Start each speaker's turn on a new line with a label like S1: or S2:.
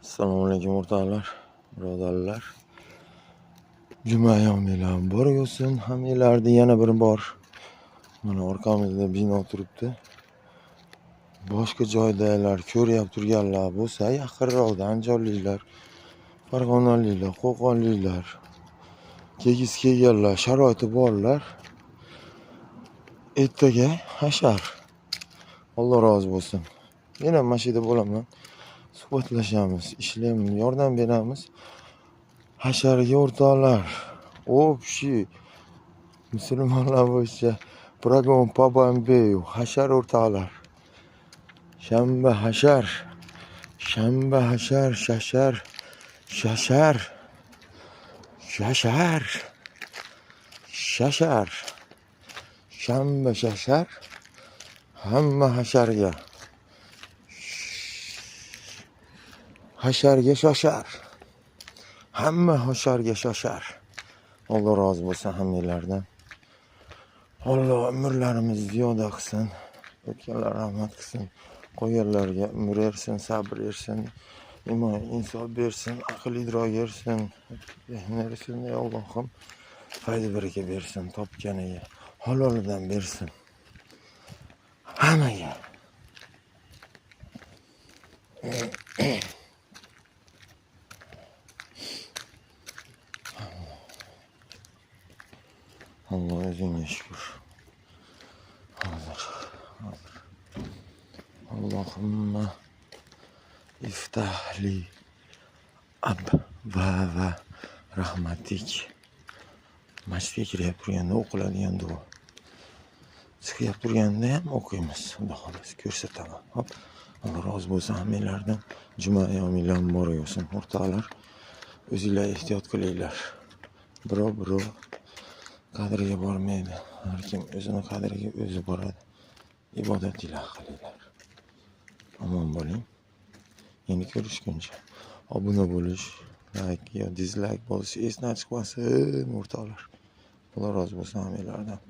S1: Assalomu alaykum o'rtoqlar, birodarlar. Juma yomilar bor bo'lsin. Hammalarni yana bir bor. Mana orqamizda bino turibdi. Boshqa joydagilar ko'ryap turganlar bo'lsa, yaqinroqda Andijonliklar, Farg'onaliklar, Qo'qonliklar, tegis kelganlar, sharoiti borlar. Ertaga hashar. Alloh rozi bo'lsin. Yana mashina bo'laman. Suhbatlashamiz, ishlaymiz, yordam beramiz. Hasharga o'rtoqlar. Общий musulmonlar bo'yicha program по Бомбею. Hashar o'rtoqlar. Shanba hashar. Shanba hashar, shashar. Shashar. Shashar. Shashar. Shanba shashar. Hamma hasharga. Hasharga shoshar. Hamma hasharga shoshar. Alloh rozi bo'lsin hammalardan. Alloh umrlarimizni ziyoda qilsin. O'tganlar rahmat qilsin. Qolganlarga umr bersin, sabr bersin. Iymon, insof bersin, aql idrok bersin. Bersin ey Allohim. Foyda baraka bersin, topganiga halolidan bersin. Hammaga. Allah o'zingga shukr. Hozir. Allohumma iftahli abvaba rahmatik. Masjidga kirib turganda o'qiladigan duo. Chiqib turganda ham o'qiymiz. Xudo xolasa ko'rsataman. Hop. Alloh rozi bo'lsin hammalardan. Juma yomilar muborak bo'lsin. O'rtoqlar, o'zinglar ehtiyot qilinglar. Birov qadriga bormaydi. Har kim o'zini qadriga o'zi boradi. Ibodatinglar qilinglar. Omon bo'ling. Endi ko'rishguncha obuna bo'lish, like yo dislike bo'lish esdan chiqmasin o'rtoqlar. Alloh rozi bo'lsin hammalardan.